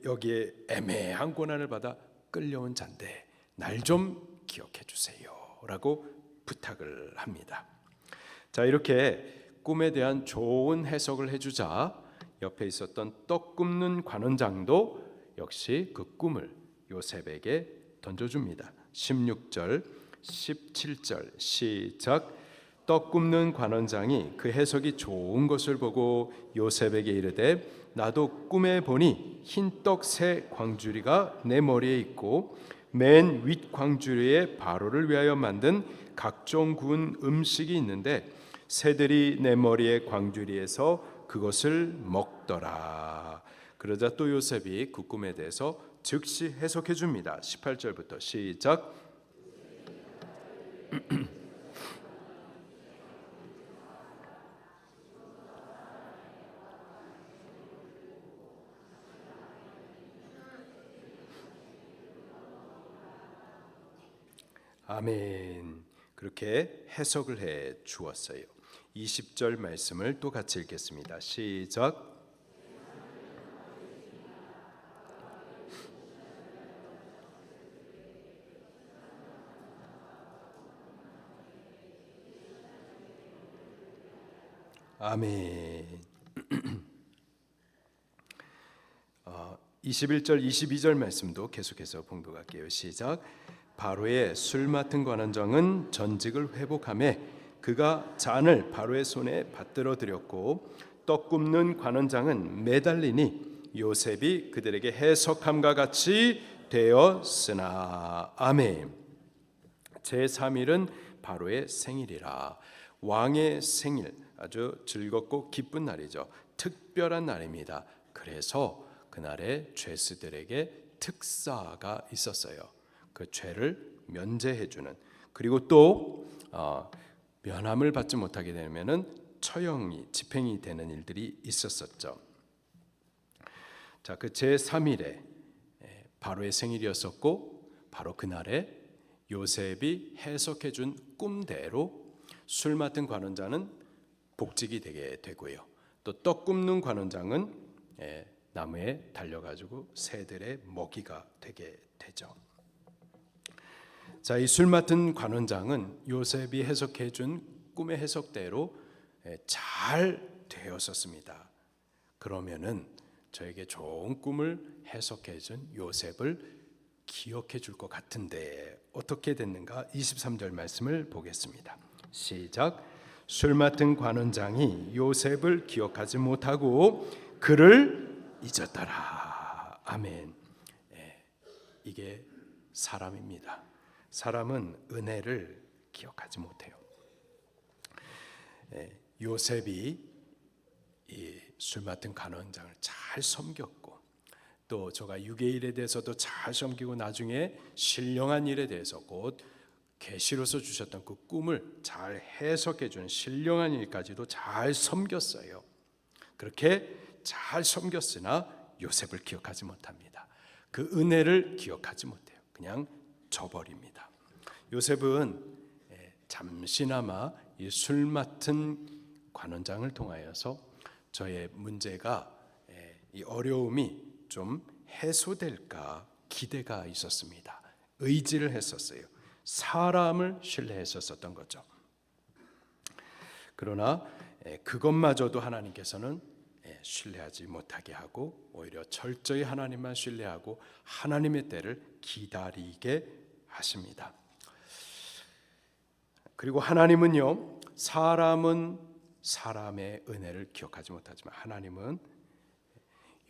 여기에 애매한 고난을 받아 끌려온 자인데 날 좀 기억해 주세요라고 부탁을 합니다. 자, 이렇게 꿈에 대한 좋은 해석을 해주자 옆에 있었던 떡 굽는 관원장도 역시 그 꿈을 요셉에게 던져줍니다. 16절 17절 시작. 떡 굽는 관원장이 그 해석이 좋은 것을 보고 요셉에게 이르되 나도 꿈에 보니 흰떡 새 광주리가 내 머리에 있고 맨 윗 광주리에 바로를 위하여 만든 각종 구운 음식이 있는데 새들이 내 머리에 광주리에서 그것을 먹더라. 그러자 또 요셉이 그 꿈에 대해서 즉시 해석해 줍니다. 18절부터 시작. 아멘. 그렇게 해석을 해 주었어요. 20절 말씀을 또 같이 읽겠습니다. 시작. 아멘. 21절 22절 말씀도 계속해서 봉독할게요. 시작. 바로의 술 맡은 관원장은 전직을 회복하매 그가 잔을 바로의 손에 받들어 드렸고 떡 굽는 관원장은 매달리니 요셉이 그들에게 해석함과 같이 되었으나. 아멘. 제3일은 바로의 생일이라. 왕의 생일, 아주 즐겁고 기쁜 날이죠. 특별한 날입니다. 그래서 그날에 죄수들에게 특사가 있었어요. 그 죄를 면제해주는, 그리고 또 면함을 받지 못하게 되면은 처형이, 집행이 되는 일들이 있었었죠. 자, 그 제3일에 바로의 생일이었었고 바로 그날에 요셉이 해석해준 꿈대로 술 맡은 관원장은 복직이 되게 되고요. 또 떡 굽는 관원장은 나무에 달려가지고 새들의 먹이가 되게 되죠. 자, 이 술 맡은 관원장은 요셉이 해석해 준 꿈의 해석대로 잘 되었었습니다. 그러면은 저에게 좋은 꿈을 해석해 준 요셉을 기억해 줄 것 같은데 어떻게 됐는가? 23절 말씀을 보겠습니다. 시작. 술 맡은 관원장이 요셉을 기억하지 못하고 그를 잊었더라. 아멘. 이게 사람입니다. 사람은 은혜를 기억하지 못해요. 요셉이 이 술 맡은 관원장을 잘 섬겼고 또 저가 유괴일에 대해서도 잘 섬기고 나중에 신령한 일에 대해서 곧 계시로서 주셨던 그 꿈을 잘 해석해 주는 신령한 일까지도 잘 섬겼어요. 그렇게 잘 섬겼으나 요셉을 기억하지 못합니다. 그 은혜를 기억하지 못해요. 그냥 저버립니다. 요셉은 잠시나마 이 술 맡은 관원장을 통하여서 저의 문제가 이 어려움이 좀 해소될까 기대가 있었습니다. 의지를 했었어요. 사람을 신뢰했었던 거죠. 그러나 그것마저도 하나님께서는 신뢰하지 못하게 하고 오히려 철저히 하나님만 신뢰하고 하나님의 때를 기다리게 하십니다. 그리고 하나님은요, 사람은 사람의 은혜를 기억하지 못하지만 하나님은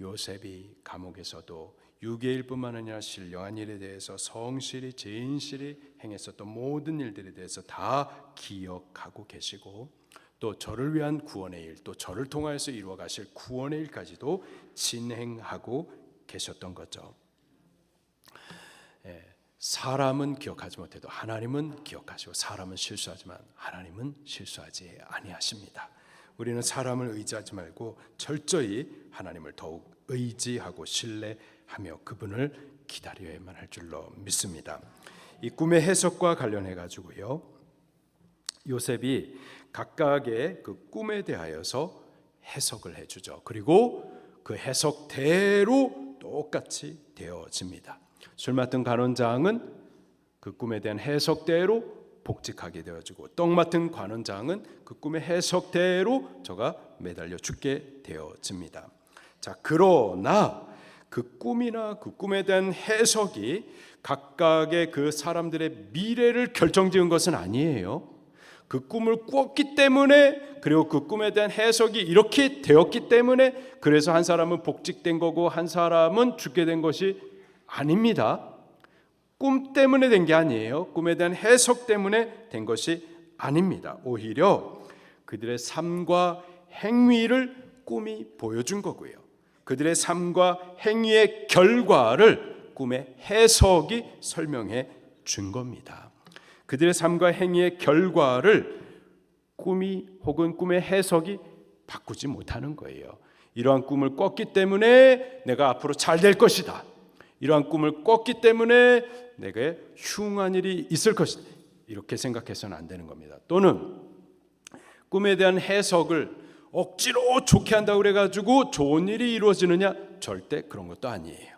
요셉이 감옥에서도 유괴일뿐만 아니라 신령한 일에 대해서 성실히 진실히 행했었던 모든 일들에 대해서 다 기억하고 계시고 또 저를 위한 구원의 일, 또 저를 통하여서 이루어 가실 구원의 일까지도 진행하고 계셨던 거죠. 사람은 기억하지 못해도 하나님은 기억하시고 사람은 실수하지만 하나님은 실수하지 아니하십니다. 우리는 사람을 의지하지 말고 철저히 하나님을 더욱 의지하고 신뢰하며 그분을 기다려야만 할 줄로 믿습니다. 이 꿈의 해석과 관련해 가지고요, 요셉이 각각의 그 꿈에 대하여서 해석을 해주죠. 그리고 그 해석대로 똑같이 되어집니다. 술 맡은 관원장은 그 꿈에 대한 해석대로 복직하게 되어지고 떡 맡은 관원장은 그 꿈의 해석대로 저가 매달려 죽게 되어집니다. 자, 그러나 그 꿈이나 그 꿈에 대한 해석이 각각의 그 사람들의 미래를 결정지은 것은 아니에요. 그 꿈을 꿨기 때문에, 그리고 그 꿈에 대한 해석이 이렇게 되었기 때문에 그래서 한 사람은 복직된 거고 한 사람은 죽게 된 것이 아닙니다. 꿈 때문에 된 게 아니에요. 꿈에 대한 해석 때문에 된 것이 아닙니다. 오히려 그들의 삶과 행위를 꿈이 보여준 거고요. 그들의 삶과 행위의 결과를 꿈의 해석이 설명해 준 겁니다. 그들의 삶과 행위의 결과를 꿈이 혹은 꿈의 해석이 바꾸지 못하는 거예요. 이러한 꿈을 꿨기 때문에 내가 앞으로 잘 될 것이다. 이러한 꿈을 꿨기 때문에 내게 흉한 일이 있을 것이다. 이렇게 생각해서는 안 되는 겁니다. 또는 꿈에 대한 해석을 억지로 좋게 한다고 그래가지고 좋은 일이 이루어지느냐? 절대 그런 것도 아니에요.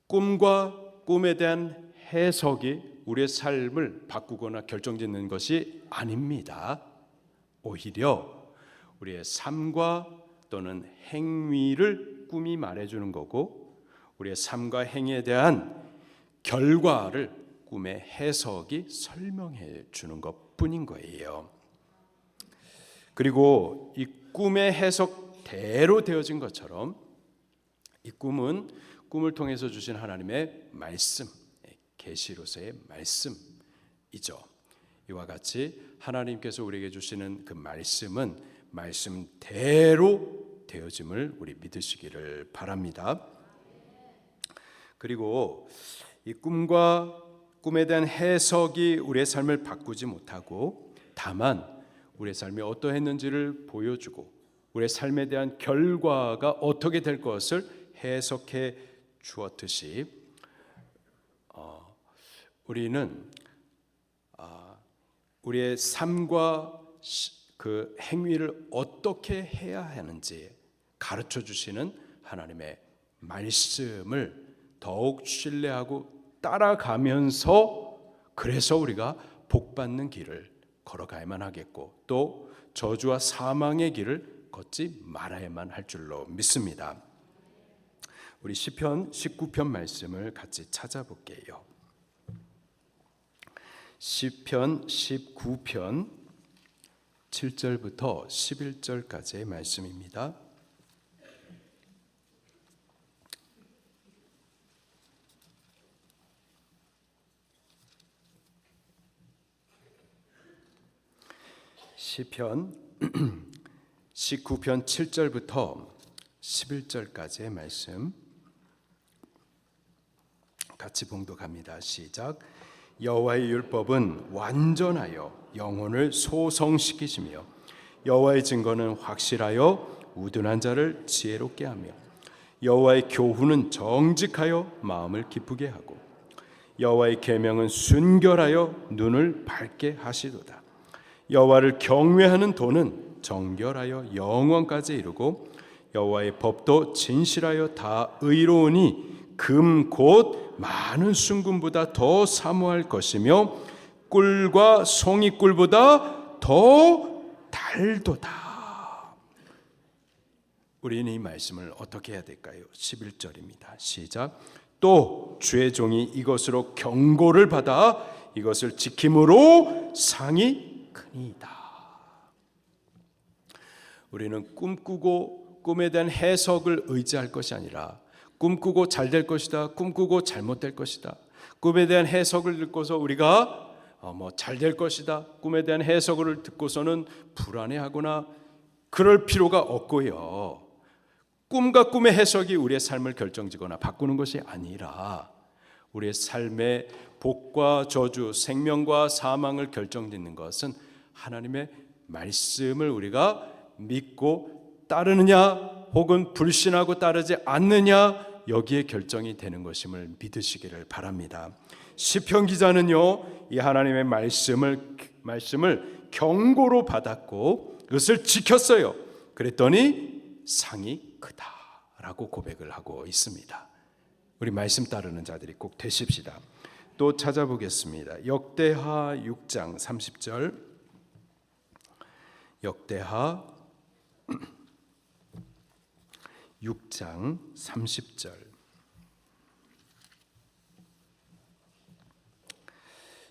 꿈과 꿈에 대한 해석이 우리의 삶을 바꾸거나 결정짓는 것이 아닙니다. 오히려 우리의 삶과 또는 행위를 꿈이 말해주는 거고 우리의 삶과 행위에 대한 결과를 꿈의 해석이 설명해 주는 것뿐인 거예요. 그리고 이 꿈의 해석대로 되어진 것처럼 이 꿈은 꿈을 통해서 주신 하나님의 말씀, 계시로서의 말씀이죠. 이와 같이 하나님께서 우리에게 주시는 그 말씀은 말씀대로 되어짐을 우리 믿으시기를 바랍니다. 그리고 이 꿈과 꿈에 대한 해석이 우리의 삶을 바꾸지 못하고 다만 우리의 삶이 어떠했는지를 보여주고 우리의 삶에 대한 결과가 어떻게 될 것을 해석해 주었듯이 우리는 우리의 삶과 그 행위를 어떻게 해야 하는지 가르쳐 주시는 하나님의 말씀을 더욱 신뢰하고 따라가면서 그래서 우리가 복받는 길을 걸어가야만 하겠고 또 저주와 사망의 길을 걷지 말아야만 할 줄로 믿습니다. 우리 시편 19편 말씀을 같이 찾아볼게요. 시편 19편 7절부터 11절까지의 말씀입니다. 시편 19편 7절부터 11절까지의 말씀 같이 봉독합니다. 시작. 여호와의 율법은 완전하여 영혼을 소성시키시며 여호와의 증거는 확실하여 우둔한 자를 지혜롭게 하며 여호와의 교훈은 정직하여 마음을 기쁘게 하고 여호와의 계명은 순결하여 눈을 밝게 하시도다. 여호와를 경외하는 도는 정결하여 영원까지 이르고 여호와의 법도 진실하여 다 의로우니 금 곧 많은 순금보다 더 사모할 것이며 꿀과 송이꿀보다 더 달도다. 우리는 이 말씀을 어떻게 해야 될까요? 11절입니다. 시작. 또 주의 종이 이것으로 경고를 받아 이것을 지킴으로 상이 크니이다. 우리는 꿈꾸고 꿈에 대한 해석을 의지할 것이 아니라 꿈꾸고 잘 될 것이다, 꿈꾸고 잘못될 것이다, 꿈에 대한 해석을 듣고서 우리가 잘 될 것이다, 꿈에 대한 해석을 듣고서는 불안해하거나 그럴 필요가 없고요. 꿈과 꿈의 해석이 우리의 삶을 결정지거나 바꾸는 것이 아니라 우리의 삶의 복과 저주, 생명과 사망을 결정짓는 것은 하나님의 말씀을 우리가 믿고 따르느냐 혹은 불신하고 따르지 않느냐 여기에 결정이 되는 것임을 믿으시기를 바랍니다. 시편 기자는요, 이 하나님의 말씀을 경고로 받았고 그것을 지켰어요. 그랬더니 상이 크다라고 고백을 하고 있습니다. 우리 말씀 따르는 자들이 꼭 되십시다. 또 찾아보겠습니다. 역대하 6장 30절. 역대하 6장 30절.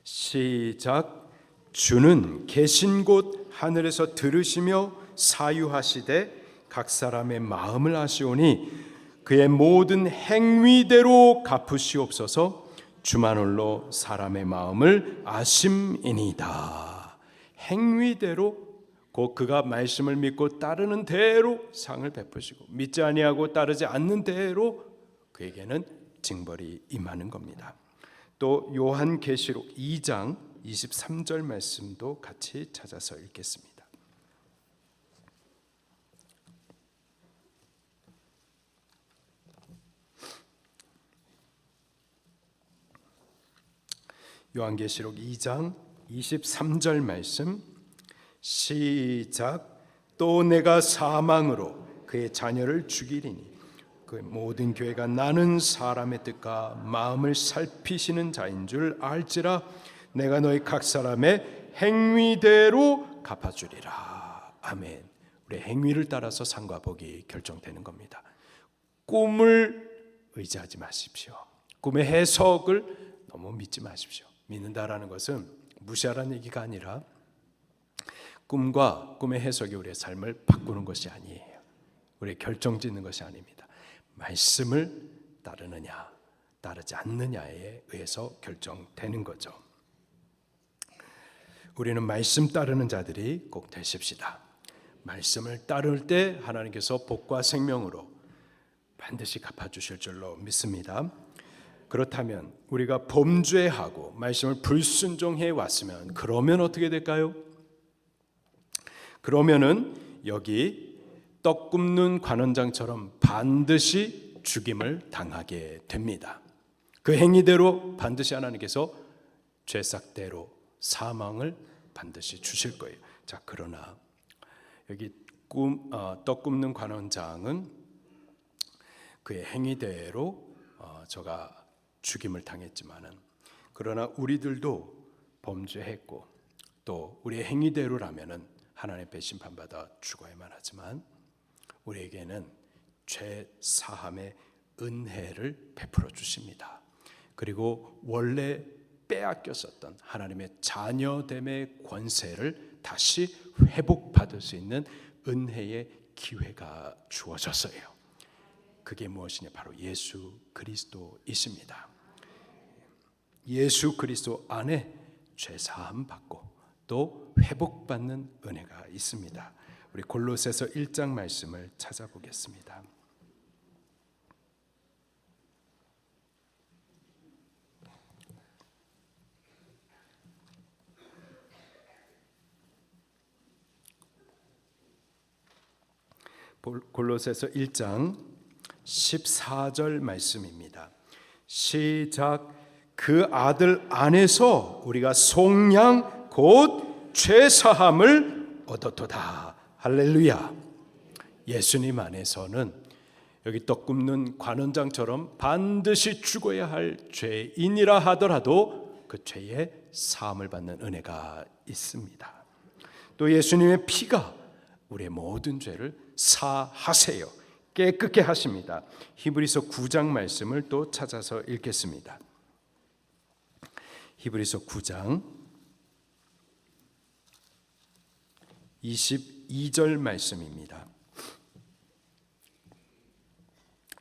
시작. 주는 계신 곳 하늘에서 들으시며 사유하시되 각 사람의 마음을 아시오니 그의 모든 행위대로 갚으시옵소서. 주만 홀로 사람의 마음을 아심이니이다. 행위대로 곧 그가 말씀을 믿고 따르는 대로 상을 베푸시고 믿지 아니하고 따르지 않는 대로 그에게는 징벌이 임하는 겁니다. 또 요한계시록 2장 23절 말씀도 같이 찾아서 읽겠습니다. 요한계시록 2장 23절 말씀 시작. 또 내가 사망으로 그의 자녀를 죽이리니 그 모든 교회가 나는 사람의 뜻과 마음을 살피시는 자인 줄 알지라. 내가 너희 각 사람의 행위대로 갚아주리라. 아멘. 우리 행위를 따라서 상과 복이 결정되는 겁니다. 꿈을 의지하지 마십시오. 꿈의 해석을 너무 믿지 마십시오. 믿는다라는 것은 무시하라는 얘기가 아니라 꿈과 꿈의 해석이 우리의 삶을 바꾸는 것이 아니에요. 우리의 결정짓는 것이 아닙니다. 말씀을 따르느냐 따르지 않느냐에 의해서 결정되는 거죠. 우리는 말씀 따르는 자들이 꼭 되십시다. 말씀을 따를 때 하나님께서 복과 생명으로 반드시 갚아주실 줄로 믿습니다. 그렇다면 우리가 범죄하고 말씀을 불순종해 왔으면 그러면 어떻게 될까요? 그러면은 여기 떡 굽는 관원장처럼 반드시 죽임을 당하게 됩니다. 그 행위대로 반드시 하나님께서 죄삭대로 사망을 반드시 주실 거예요. 자, 그러나 여기 떡 굽는 관원장은 그의 행위대로 저가 죽임을 당했지만은 그러나 우리들도 범죄했고 또 우리의 행위대로라면은 하나님 앞에 심판받아 죽어야만 하지만 우리에게는 죄 사함의 은혜를 베풀어 주십니다. 그리고 원래 빼앗겼었던 하나님의 자녀됨의 권세를 다시 회복받을 수 있는 은혜의 기회가 주어졌어요. 그게 무엇이냐? 바로 예수 그리스도이십니다. 예수 그리스도 안에 죄 사함 받고 또 회복받는 은혜가 있습니다. 우리 골로새서 1장 말씀을 찾아보겠습니다. 골로새서 1장 14절 말씀입니다. 시작. 그 아들 안에서 우리가 속량 곧 죄사함을 얻었도다. 할렐루야. 예수님 안에서는 여기 떡 굽는 관원장처럼 반드시 죽어야 할 죄인이라 하더라도 그 죄의 사함을 받는 은혜가 있습니다. 또 예수님의 피가 우리의 모든 죄를 사하세요. 깨끗게 하십니다. 히브리서 9장 말씀을 또 찾아서 읽겠습니다. 히브리서 9장 22절 말씀입니다.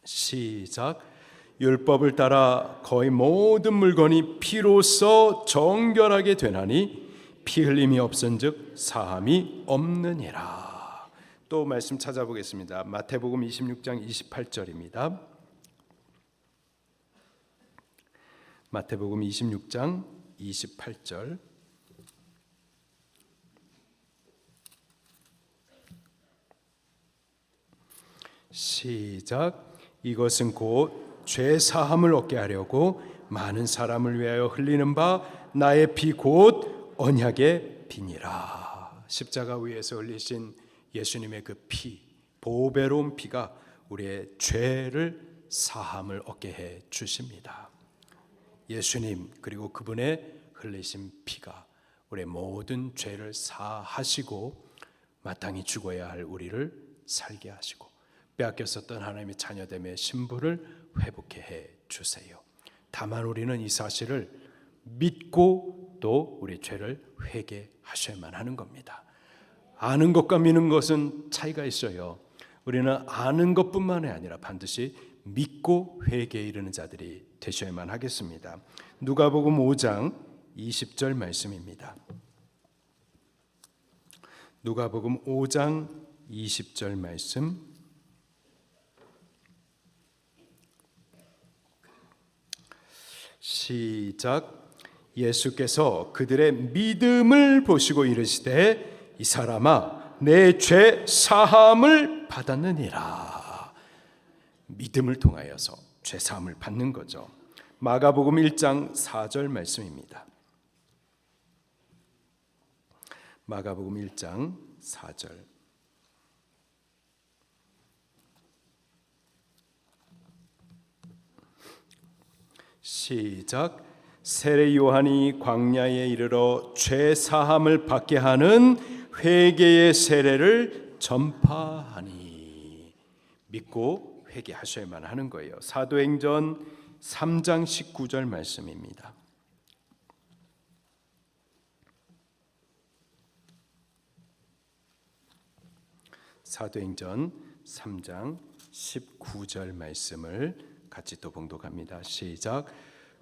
시작. 율법을 따라 거의 모든 물건이 피로써 정결하게 되나니 피 흘림이 없은즉 사함이 없느니라. 또 말씀 찾아보겠습니다. 마태복음 26장 28절입니다. 마태복음 26장 28절. 시작. 이것은 곧 죄 사함을 얻게 하려고 많은 사람을 위하여 흘리는 바 나의 피 곧 언약의 피니라. 십자가 위에서 흘리신 예수님의 그 피, 보배로운 피가 우리의 죄를 사함을 얻게 해 주십니다. 예수님 그리고 그분의 흘리신 피가 우리의 모든 죄를 사하시고 마땅히 죽어야 할 우리를 살게 하시고 빼앗겼었던 하나님의 자녀됨의 신분을 회복해 해 주세요. 다만 우리는 이 사실을 믿고 또 우리 죄를 회개하셔야만 하는 겁니다. 아는 것과 믿는 것은 차이가 있어요. 우리는 아는 것뿐만이 아니라 반드시 믿고 회개에 이르는 자들이 되셔야만 하겠습니다. 누가복음 5장 20절 말씀입니다. 누가복음 5장 20절 말씀. 시작. 예수께서 그들의 믿음을 보시고 이르시되 이 사람아 내 죄 사함을 받았느니라. 믿음을 통하여서 죄 사함을 받는 거죠. 마가복음 1장 4절 말씀입니다. 마가복음 1장 4절. 시작. 세례 요한이 광야에 이르러 죄 사함을 받게 하는 회개의 세례를 전파하니. 믿고 회개하셔야만 하는 거예요. 사도행전 3장 19절 말씀입니다. 사도행전 3장 19절 말씀을 같이 또 봉독합니다. 시작.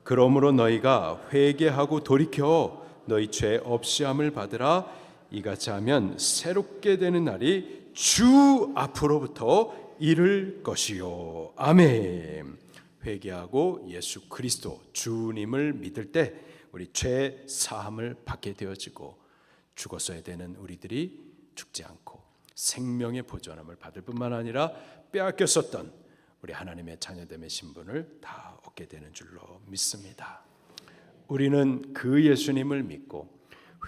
그러므로 너희가 회개하고 돌이켜 너희 죄 없이함을 받으라. 이같이 하면 새롭게 되는 날이 주 앞으로부터 이를 것이요. 아멘. 회개하고 예수 그리스도 주님을 믿을 때 우리 죄 사함을 받게 되어지고 죽었어야 되는 우리들이 죽지 않고 생명의 보존함을 받을 뿐만 아니라 빼앗겼었던 우리 하나님의 자녀됨의 신분을 다 얻게 되는 줄로 믿습니다. 우리는 그 예수님을 믿고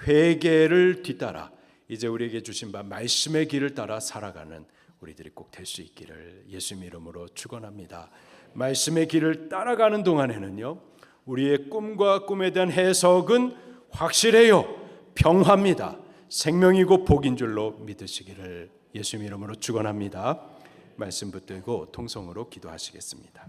회개를 뒤따라 이제 우리에게 주신 바 말씀의 길을 따라 살아가는 우리들이 꼭 될 수 있기를 예수님 이름으로 축원합니다. 말씀의 길을 따라가는 동안에는요 우리의 꿈과 꿈에 대한 해석은 확실해요. 평화입니다. 생명이고 복인 줄로 믿으시기를 예수님 이름으로 축원합니다. 말씀 붙들고 통성으로 기도하시겠습니다.